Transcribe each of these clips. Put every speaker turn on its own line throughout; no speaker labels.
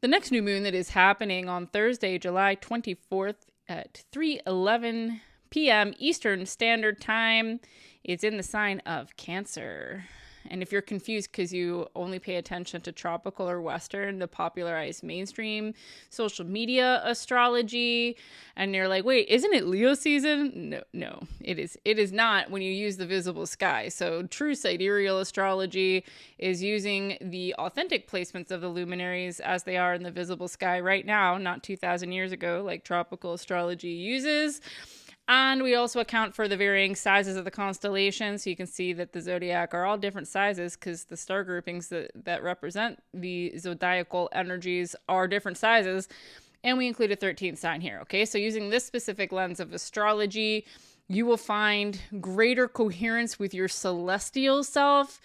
the next new moon that is happening on Thursday, July 24th at 3:11 p.m. Eastern Standard Time. It's in the sign of Cancer. And if you're confused because you only pay attention to tropical or Western, the popularized mainstream social media astrology, and you're like, wait, isn't it Leo season? No, it is not when you use the visible sky. So true sidereal astrology is using the authentic placements of the luminaries as they are in the visible sky right now, not 2,000 years ago, like tropical astrology uses. And we also account for the varying sizes of the constellations. So you can see that the zodiac are all different sizes because the star groupings that represent the zodiacal energies are different sizes. And we include a 13th sign here. Okay, so using this specific lens of astrology, you will find greater coherence with your celestial self,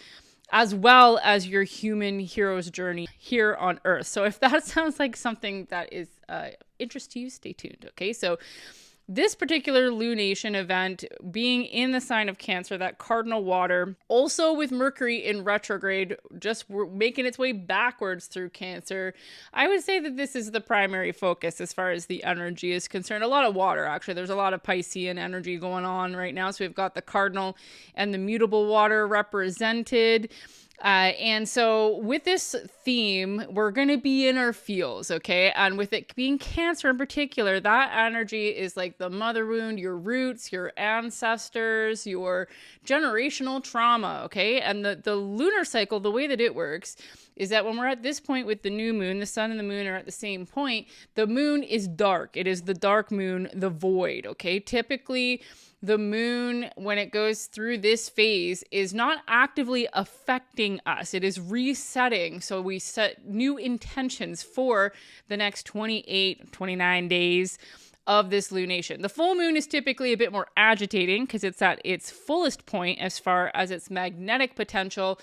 as well as your human hero's journey here on Earth. So if that sounds like something that is interest to you, stay tuned. Okay, so this particular lunation event being in the sign of Cancer, that cardinal water, also with Mercury in retrograde, just making its way backwards through Cancer, I would say that this is the primary focus as far as the energy is concerned. A lot of water, actually. There's a lot of Piscean energy going on right now. So we've got the cardinal and the mutable water represented. And so with this theme, we're going to be in our feels, okay? And with it being Cancer in particular, that energy is like the mother wound, your roots, your ancestors, your generational trauma, okay? And the lunar cycle, the way that it works is that when we're at this point with the new moon, the sun and the moon are at the same point, the moon is dark. It is the dark moon, the void, okay? Typically, the moon, when it goes through this phase, is not actively affecting us. It is resetting. So we set new intentions for the next 28, 29 days of this lunation. The full moon is typically a bit more agitating because it's at its fullest point as far as its magnetic potential,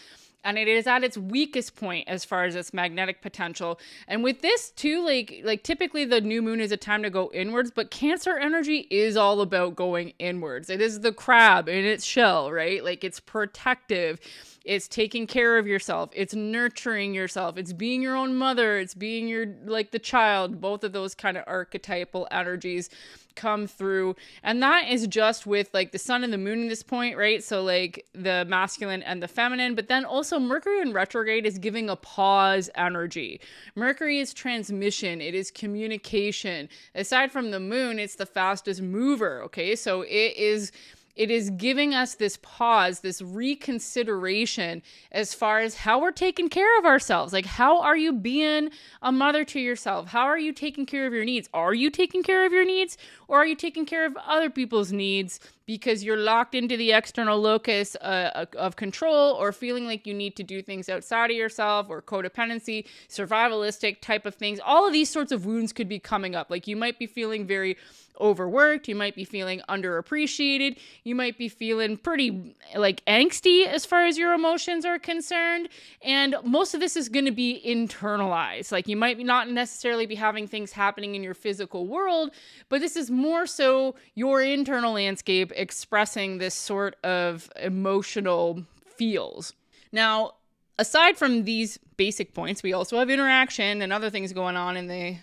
and it is at its weakest point as far as its magnetic potential. And with this too, like typically the new moon is a time to go inwards, but Cancer energy is all about going inwards. It is the crab in its shell, right? Like it's protective. It's taking care of yourself. It's nurturing yourself. It's being your own mother. It's being your, like the child. Both of those kind of archetypal energies come through. And that is just with like the sun and the moon at this point, right? So like the masculine and the feminine, but then also Mercury in retrograde is giving a pause energy. Mercury is transmission. It is communication. Aside from the moon, it's the fastest mover. Okay. So it is giving us this pause, this reconsideration as far as how we're taking care of ourselves. Like, how are you being a mother to yourself? How are you taking care of your needs? Are you taking care of your needs, or are you taking care of other people's needs because you're locked into the external locus of control, or feeling like you need to do things outside of yourself, or codependency, survivalistic type of things? All of these sorts of wounds could be coming up. Like you might be feeling very overworked. You might be feeling underappreciated. You might be feeling pretty like angsty as far as your emotions are concerned. And most of this is going to be internalized. Like you might not necessarily be having things happening in your physical world, but this is more so your internal landscape expressing this sort of emotional feels. Now, aside from these basic points, we also have interaction and other things going on in the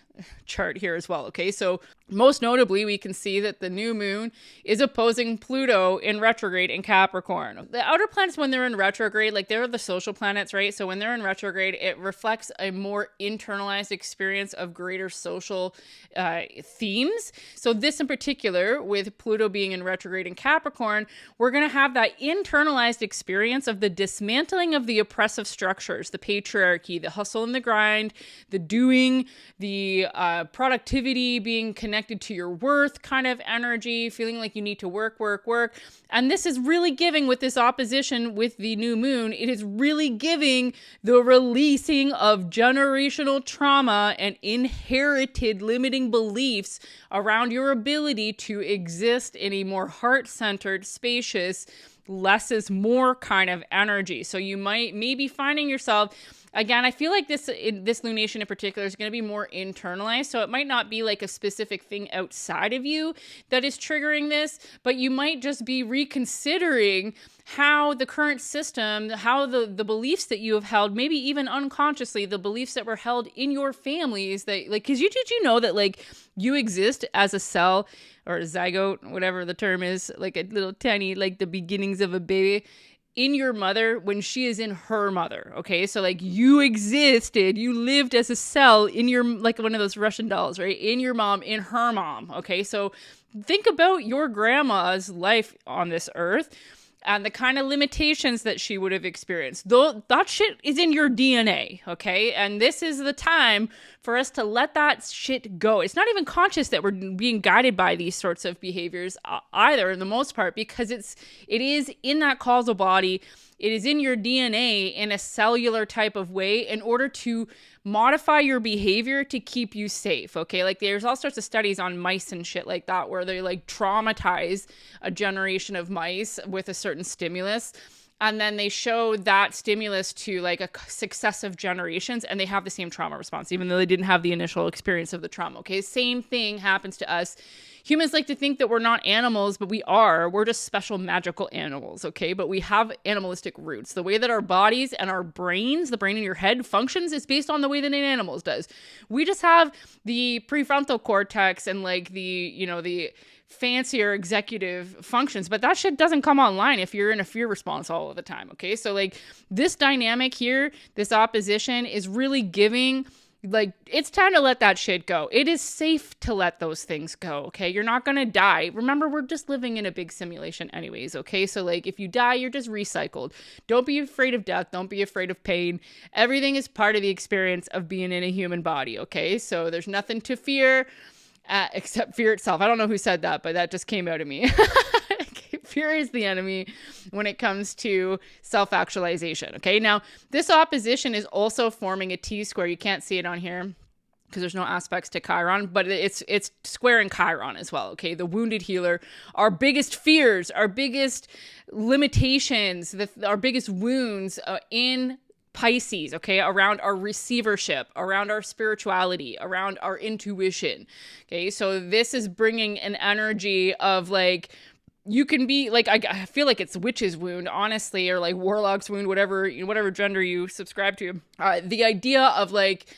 chart here as well. Okay, so most notably, we can see that the new moon is opposing Pluto in retrograde in Capricorn. The outer planets, when they're in retrograde, like they're the social planets, right? So when they're in retrograde, it reflects a more internalized experience of greater social themes. So this in particular, with Pluto being in retrograde in Capricorn, we're going to have that internalized experience of the dismantling of the oppressive structures, the patriarchy, the hustle and the grind, the doing, the productivity being connected to your worth kind of energy, feeling like you need to work. And this is really giving, with this opposition with the new moon, it is really giving the releasing of generational trauma and inherited limiting beliefs around your ability to exist in a more heart-centered, spacious, less is more kind of energy. So you might maybe finding yourself, again, I feel like this lunation in particular is going to be more internalized. So it might not be like a specific thing outside of you that is triggering this, but you might just be reconsidering how the current system, how the beliefs that you have held, maybe even unconsciously, the beliefs that were held in your families that like, cause did you know that like you exist as a cell or a zygote, whatever the term is, like a little tiny, like the beginnings of a baby in your mother when she is in her mother. Okay. So like you existed, you lived as a cell in your, like one of those Russian dolls, right? In your mom, in her mom. Okay. So think about your grandma's life on this earth and the kind of limitations that she would have experienced. Though that shit is in your DNA, okay? And this is the time for us to let that shit go. It's not even conscious that we're being guided by these sorts of behaviors either, in the most part, because it is in that causal body. It is in your DNA in a cellular type of way in order to modify your behavior to keep you safe, okay? Like there's all sorts of studies on mice and shit like that where they like traumatize a generation of mice with a certain stimulus. And then they show that stimulus to like a successive generations and they have the same trauma response, even though they didn't have the initial experience of the trauma, okay? Same thing happens to us. Humans like to think that we're not animals, but we are. We're just special magical animals, okay? But we have animalistic roots. The way that our bodies and our brains, the brain in your head functions is based on the way that an animal's does. We just have the prefrontal cortex and like the fancier executive functions, but that shit doesn't come online if you're in a fear response all of the time, okay? So like this dynamic here, this opposition is really giving, like, it's time to let that shit go. It is safe to let those things go, okay? You're not gonna die. Remember, we're just living in a big simulation anyways, okay? So like if you die, you're just recycled. Don't be afraid of death. Don't be afraid of pain. Everything is part of the experience of being in a human body, okay? So there's nothing to fear. Except fear itself. I don't know who said that, but that just came out of me. Fear is the enemy when it comes to self-actualization. Okay. Now, this opposition is also forming a T-square. You can't see it on here because there's no aspects to Chiron, but it's squaring Chiron as well. Okay. The wounded healer, our biggest fears, our biggest limitations, our biggest wounds in Pisces, okay, around our receivership, around our spirituality, around our intuition, okay? So this is bringing an energy of like, you can be like, I feel like it's witch's wound, honestly, or like warlock's wound, whatever gender you subscribe to. The idea of like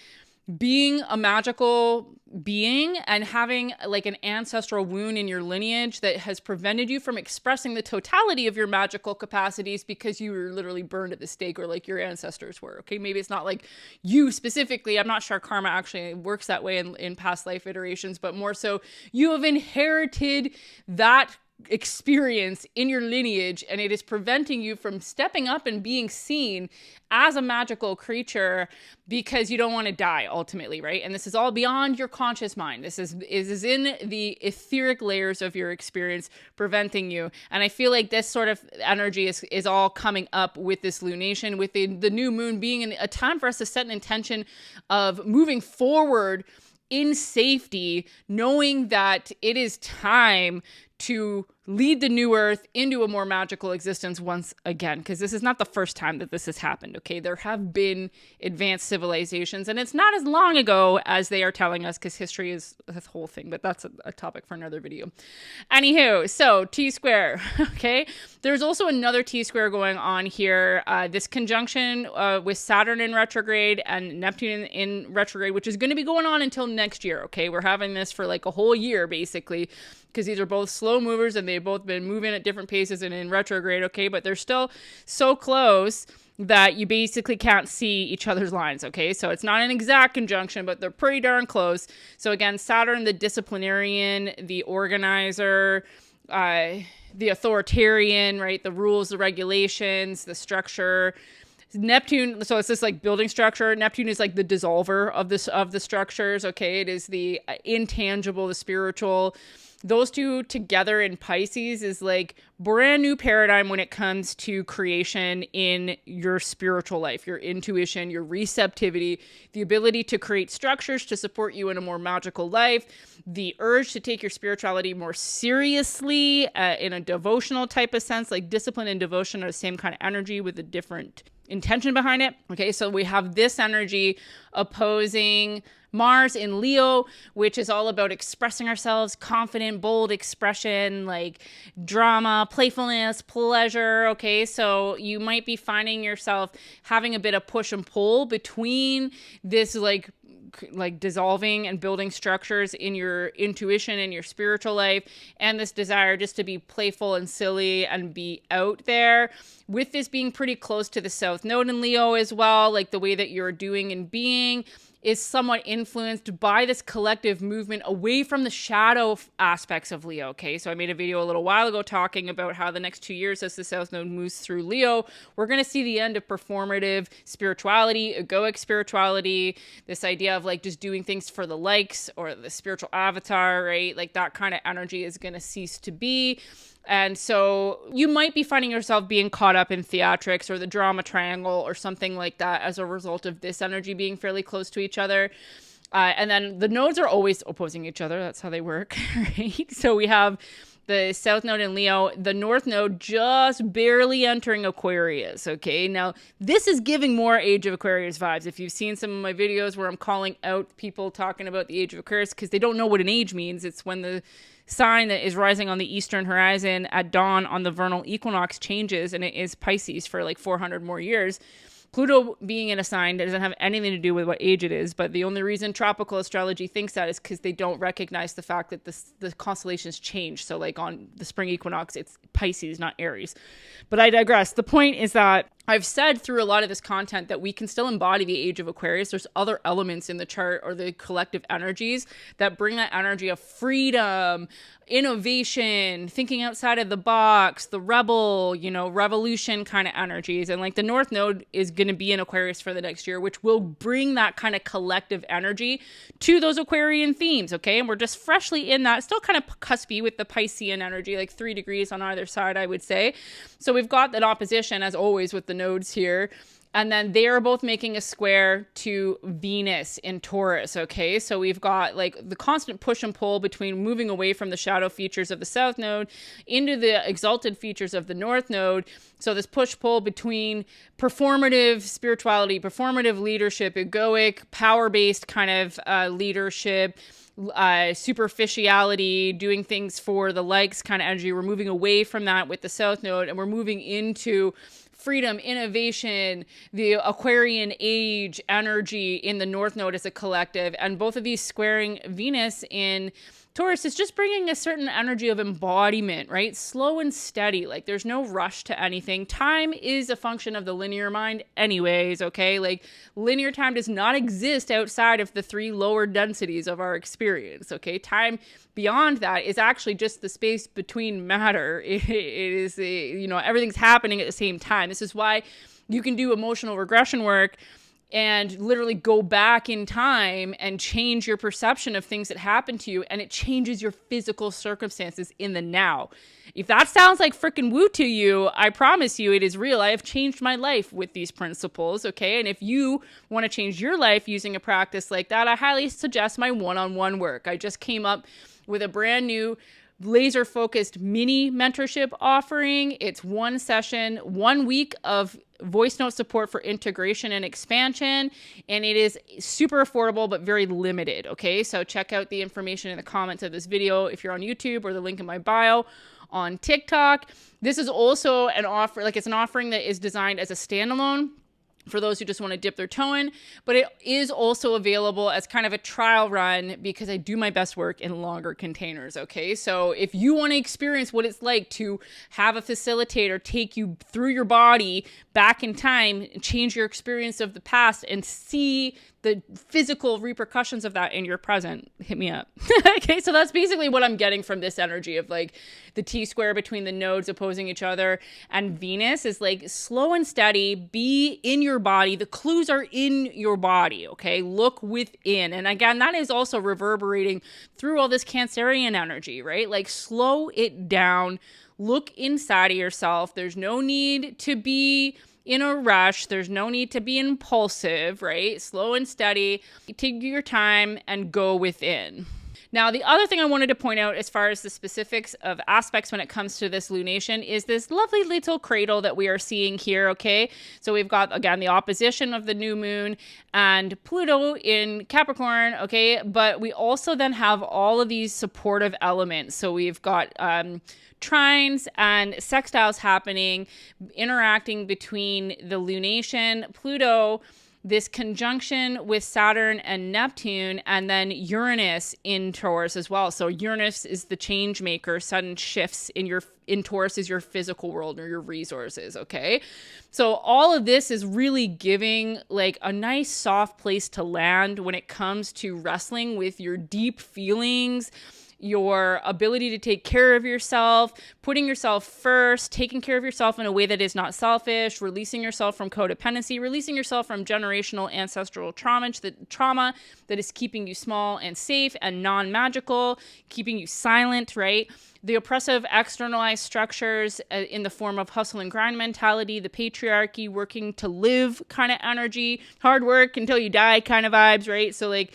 being a magical being and having like an ancestral wound in your lineage that has prevented you from expressing the totality of your magical capacities because you were literally burned at the stake or like your ancestors were, okay? Maybe it's not like you specifically. I'm not sure karma actually works that way in past life iterations, but more so you have inherited that experience in your lineage and it is preventing you from stepping up and being seen as a magical creature because you don't want to die ultimately, right? And this is all beyond your conscious mind. This is in the etheric layers of your experience preventing you. And I feel like this sort of energy is all coming up with this lunation, with the new moon being a time for us to set an intention of moving forward in safety, knowing that it is time to lead the new earth into a more magical existence once again, because this is not the first time that this has happened, okay? There have been advanced civilizations, and it's not as long ago as they are telling us, because history is this whole thing, but that's a topic for another video. Anywho, so T-square, okay? There's also another T-square going on here, this conjunction with Saturn in retrograde and Neptune in retrograde, which is going to be going on until next year, okay? We're having this for like a whole year, basically, because these are both slow movers and they've both been moving at different paces and in retrograde, okay? But they're still so close that you basically can't see each other's lines, okay? So it's not an exact conjunction, but they're pretty darn close. So again, Saturn, the disciplinarian, the organizer, the authoritarian, right? The rules, the regulations, the structure, Neptune, so it's this like building structure. Neptune is like the dissolver of the structures. Okay, it is the intangible, the spiritual. Those two together in Pisces is like brand new paradigm when it comes to creation in your spiritual life, your intuition, your receptivity, the ability to create structures to support you in a more magical life, the urge to take your spirituality more seriously in a devotional type of sense, like discipline and devotion are the same kind of energy with a different intention behind it. Okay, so we have this energy opposing Mars in Leo, which is all about expressing ourselves, confident, bold expression, like drama, playfulness, pleasure. Okay, so you might be finding yourself having a bit of push and pull between this like dissolving and building structures in your intuition and your spiritual life, and this desire just to be playful and silly and be out there. With this being pretty close to the South Node in Leo as well, like the way that you're doing and being is somewhat influenced by this collective movement away from the shadow aspects of Leo. Okay, so I made a video a little while ago talking about how the next 2 years as the South Node moves through Leo, we're going to see the end of performative spirituality, egoic spirituality, this idea of like just doing things for the likes or the spiritual avatar, right? Like that kind of energy is going to cease to be. And so you might be finding yourself being caught up in theatrics or the drama triangle or something like that as a result of this energy being fairly close to each other. And then the nodes are always opposing each other. That's how they work, right? So we have the South Node in Leo, the North Node just barely entering Aquarius, okay? Now, this is giving more Age of Aquarius vibes. If you've seen some of my videos where I'm calling out people talking about the Age of Aquarius because they don't know what an age means, it's when the sign that is rising on the eastern horizon at dawn on the vernal equinox changes, and it is Pisces for like 400 more years. Pluto being in a sign that doesn't have anything to do with what age it is, but the only reason tropical astrology thinks that is because they don't recognize the fact that the constellations change. So like on the spring equinox, it's Pisces, not Aries. But I digress. The point is that I've said through a lot of this content that we can still embody the Age of Aquarius. There's other elements in the chart or the collective energies that bring that energy of freedom, innovation, thinking outside of the box, the rebel, revolution kind of energies. And like the North Node is going to be in Aquarius for the next year, which will bring that kind of collective energy to those Aquarian themes. Okay. And we're just freshly in that, still kind of cuspy with the Piscean energy, like 3 degrees on either side, I would say. So we've got that opposition as always with the nodes here. And then they are both making a square to Venus in Taurus, okay? So we've got like the constant push and pull between moving away from the shadow features of the South Node into the exalted features of the North Node. So this push-pull between performative spirituality, performative leadership, egoic, power-based kind of leadership, superficiality, doing things for the likes kind of energy. We're moving away from that with the South Node, and we're moving into freedom, innovation, the Aquarian age energy in the North Node as a collective. And both of these squaring Venus in Taurus is just bringing a certain energy of embodiment, right? Slow and steady. Like there's no rush to anything. Time is a function of the linear mind anyways, okay? Like linear time does not exist outside of the 3 lower densities of our experience, okay? Time beyond that is actually just the space between matter. It is, everything's happening at the same time. This is why you can do emotional regression work and literally go back in time and change your perception of things that happen to you, and it changes your physical circumstances in the now. If that sounds like freaking woo to you, I promise you it is real. I have changed my life with these principles, okay? And if you want to change your life using a practice like that, I highly suggest my one-on-one work. I just came up with a brand new laser-focused mini mentorship offering. It's 1 session, 1 week of voice note support for integration and expansion, and it is super affordable but very limited, okay? So check out the information in the comments of this video if you're on YouTube, or the link in my bio on TikTok. This is also an offer, like it's an offering that is designed as a standalone for those who just want to dip their toe in, but it is also available as kind of a trial run because I do my best work in longer containers, okay? So if you want to experience what it's like to have a facilitator take you through your body back in time and change your experience of the past and see the physical repercussions of that in your present, hit me up. Okay, so that's basically what I'm getting from this energy of like the T-square between the nodes opposing each other and Venus is like slow and steady, be in your body. The clues are in your body, okay? Look within. And again, that is also reverberating through all this Cancerian energy, right? Like slow it down, look inside of yourself. There's no need to be in a rush. There's no need to be impulsive, right? Slow and steady. Take your time and go within. Now, the other thing I wanted to point out as far as the specifics of aspects when it comes to this lunation is this lovely little cradle that we are seeing here, okay? So we've got, again, the opposition of the new moon and Pluto in Capricorn, okay? But we also then have all of these supportive elements. So we've got trines and sextiles happening, interacting between the lunation, Pluto, this conjunction with Saturn and Neptune, and then Uranus in Taurus as well. So Uranus is the change maker, sudden shifts in Taurus is your physical world or your resources, okay? So all of this is really giving like a nice soft place to land when it comes to wrestling with your deep feelings, your ability to take care of yourself, putting yourself first, taking care of yourself in a way that is not selfish, releasing yourself from codependency, releasing yourself from generational ancestral trauma that is keeping you small and safe and non-magical, keeping you silent, right? The oppressive externalized structures in the form of hustle and grind mentality, the patriarchy, working to live kind of energy, hard work until you die kind of vibes, right? So like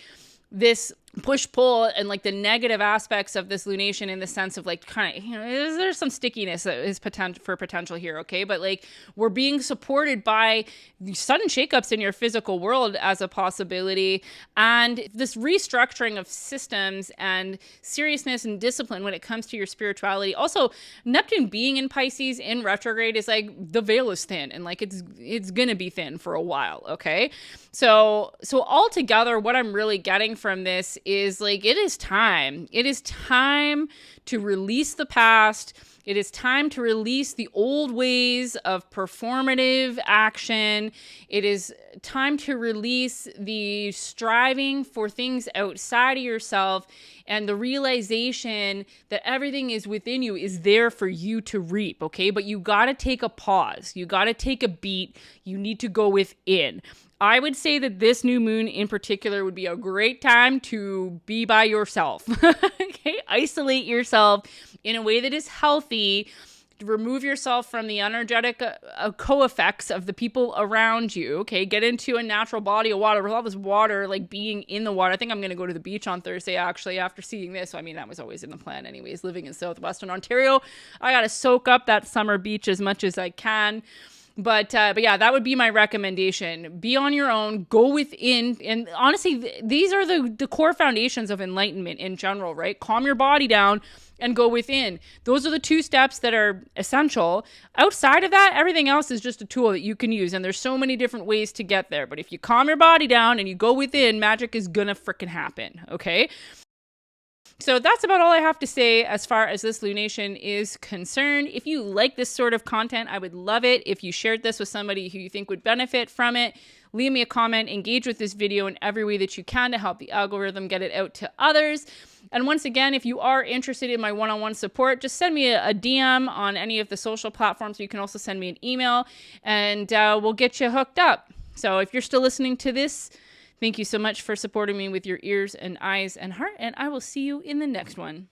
this push-pull and like the negative aspects of this lunation in the sense of like kind of, you know, there's some stickiness that is potential here, okay? But like we're being supported by sudden shakeups in your physical world as a possibility, and this restructuring of systems and seriousness and discipline when it comes to your spirituality. Also, Neptune being in Pisces in retrograde is like the veil is thin, and like it's gonna be thin for a while, okay? So altogether, what I'm really getting from this is like, it is time. It is time to release the past. It is time to release the old ways of performative action. It is time to release the striving for things outside of yourself and the realization that everything is within you is there for you to reap, okay? But you got to take a pause. You got to take a beat. You need to go within. I would say that this new moon in particular would be a great time to be by yourself, okay? Isolate yourself in a way that is healthy. Remove yourself from the energetic co-effects of the people around you, okay? Get into a natural body of water. With all this water, like being in the water. I think I'm going to go to the beach on Thursday, actually, after seeing this. So, I mean, that was always in the plan anyways. Living in southwestern Ontario, I got to soak up that summer beach as much as I can. But yeah, that would be my recommendation. Be on your own, go within. And honestly, these are the core foundations of enlightenment in general, right? Calm your body down and go within. Those are the two steps that are essential. Outside of that, everything else is just a tool that you can use. And there's so many different ways to get there. But if you calm your body down and you go within, magic is gonna freaking happen, okay? So that's about all I have to say as far as this lunation is concerned. If you like this sort of content, I would love it if you shared this with somebody who you think would benefit from it. Leave me a comment, engage with this video in every way that you can to help the algorithm get it out to others. And once again, if you are interested in my one-on-one support, just send me a DM on any of the social platforms. You can also send me an email and we'll get you hooked up. So if you're still listening to this, thank you so much for supporting me with your ears and eyes and heart, and I will see you in the next one.